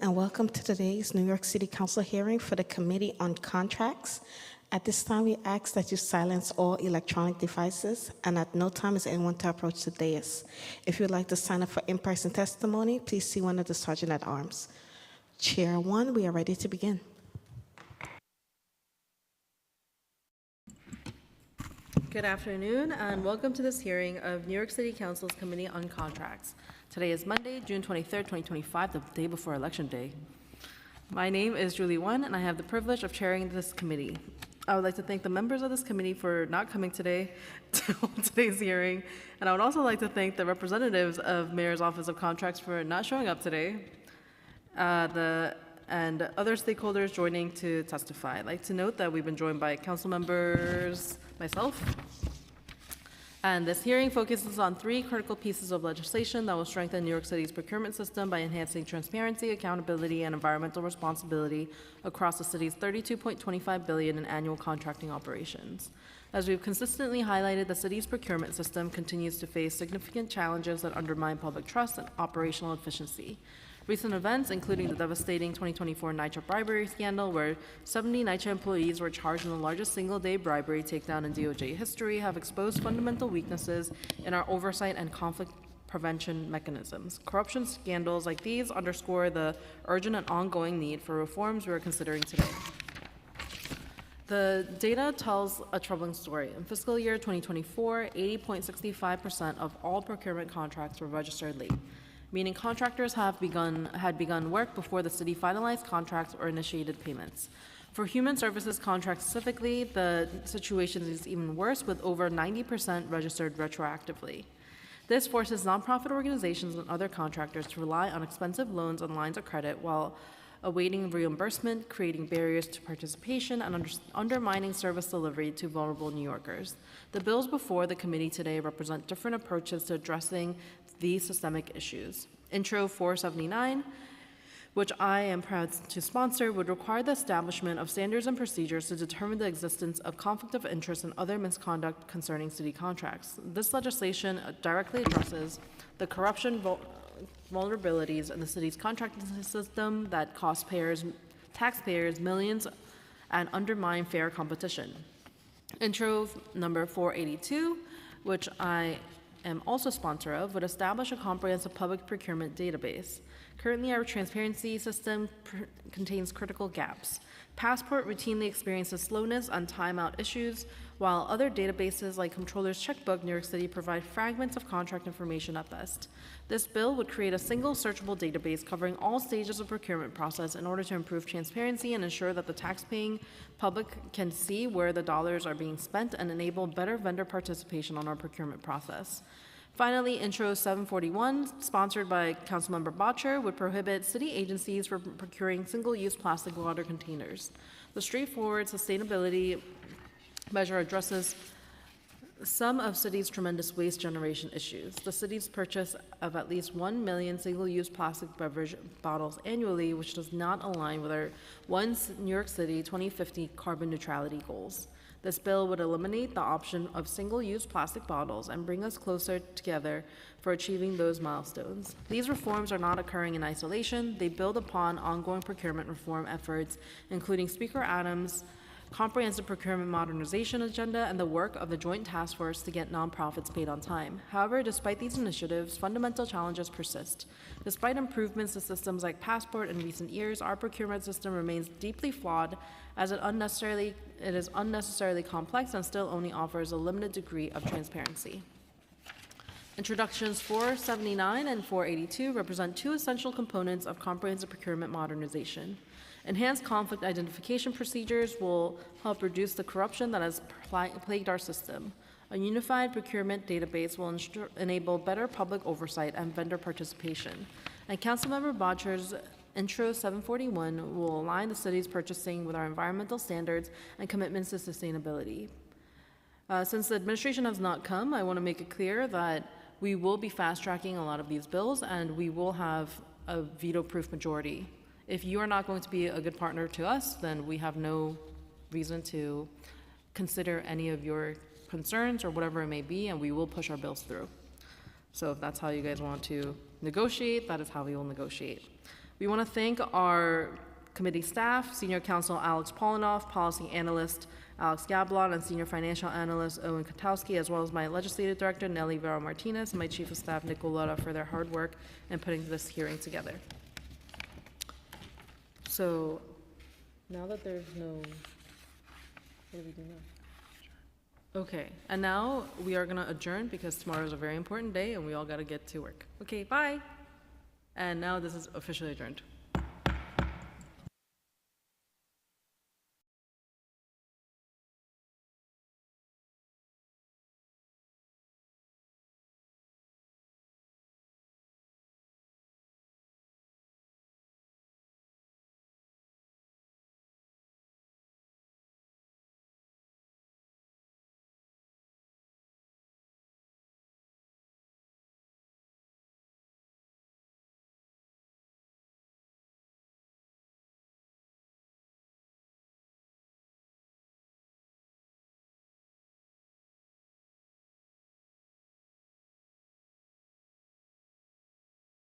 and welcome to today's New York City Council hearing for the Committee on Contracts. At this time, we ask that you silence all electronic devices, and at no time is anyone to approach the dais. If you would like to sign up for in-person testimony, please see one of the Sergeant at Arms. Chair 1, we are ready to begin. Good afternoon, and welcome to this hearing of New York City Council's Committee on Contracts. Today is Monday, June 23rd, 2025, the day before Election Day. My name is Julie Won, and I have the privilege of chairing this committee. I would like to thank the members of this committee for not coming today to today's hearing, and I would also like to thank the representatives of Mayor's Office of Contracts for not showing up today, and other stakeholders joining to testify. I'd like to note that we've been joined by council members, myself, and this hearing focuses on 3 critical pieces of legislation that will strengthen New York City's procurement system by enhancing transparency, accountability, and environmental responsibility across the city's $32.25 billion in annual contracting operations. As we've consistently highlighted, the city's procurement system continues to face significant challenges that undermine public trust and operational efficiency. Recent events, including the devastating 2024 NYCHA bribery scandal, where 70 NYCHA employees were charged in the largest single-day bribery takedown in DOJ history, have exposed fundamental weaknesses in our oversight and conflict prevention mechanisms. Corruption scandals like these underscore the urgent and ongoing need for reforms we are considering today. The data tells a troubling story. In fiscal year 2024, 80.65% of all procurement contracts were registered late, meaning contractors had begun work before the city finalized contracts or initiated payments. For human services contracts specifically, the situation is even worse, with over 90% registered retroactively. This forces nonprofit organizations and other contractors to rely on expensive loans and lines of credit while awaiting reimbursement, creating barriers to participation, and undermining service delivery to vulnerable New Yorkers. The bills before the committee today represent different approaches to addressing these systemic issues. Intro 479, which I am proud to sponsor, would require the establishment of standards and procedures to determine the existence of conflict of interest and other misconduct concerning city contracts. This legislation directly addresses the corruption vulnerabilities in the city's contracting system that cost taxpayers millions and undermine fair competition. Intro number 482, which I am also sponsor of, would establish a comprehensive public procurement database. Currently, our transparency system contains critical gaps. Passport routinely experiences slowness and timeout issues, while other databases like Comptroller's Checkbook New York City provide fragments of contract information at best. This bill would create a single searchable database covering all stages of procurement process in order to improve transparency and ensure that the tax-paying public can see where the dollars are being spent and enable better vendor participation on our procurement process. Finally, Intro 741, sponsored by Councilmember Bottcher, would prohibit city agencies from procuring single-use plastic water containers. The straightforward sustainability measure addresses some of city's tremendous waste generation issues. The city's purchase of at least 1 million single-use plastic beverage bottles annually, which does not align with our New York City 2050 carbon neutrality goals. This bill would eliminate the option of single-use plastic bottles and bring us closer together for achieving those milestones. These reforms are not occurring in isolation. They build upon ongoing procurement reform efforts, including Speaker Adams' comprehensive procurement modernization agenda and the work of the Joint Task Force to get nonprofits paid on time. However, despite these initiatives, fundamental challenges persist. Despite improvements to systems like Passport in recent years, our procurement system remains deeply flawed as it is unnecessarily complex and still only offers a limited degree of transparency. Introductions 479 and 482 represent 2 essential components of comprehensive procurement modernization. Enhanced conflict identification procedures will help reduce the corruption that has plagued our system. A unified procurement database will enable better public oversight and vendor participation. And Councilmember Bottcher's Intro 741 will align the city's purchasing with our environmental standards and commitments to sustainability. Since the administration has not come, I want to make it clear that we will be fast-tracking a lot of these bills, and we will have a veto-proof majority. If you are not going to be a good partner to us, then we have no reason to consider any of your concerns or whatever it may be, and we will push our bills through. So if that's how you guys want to negotiate, that is how we will negotiate. We want to thank our committee staff, Senior Counsel Alex Polinoff, Policy Analyst Alex Gablon, and Senior Financial Analyst Owen Katowski, as well as my Legislative Director Nelly Vera Martinez, and my Chief of Staff Nick Golota for their hard work in putting this hearing together. So, now that there's no, what do we do now? Okay, and now we are gonna adjourn because tomorrow is a very important day and we all gotta get to work. Okay, bye. And now this is officially adjourned.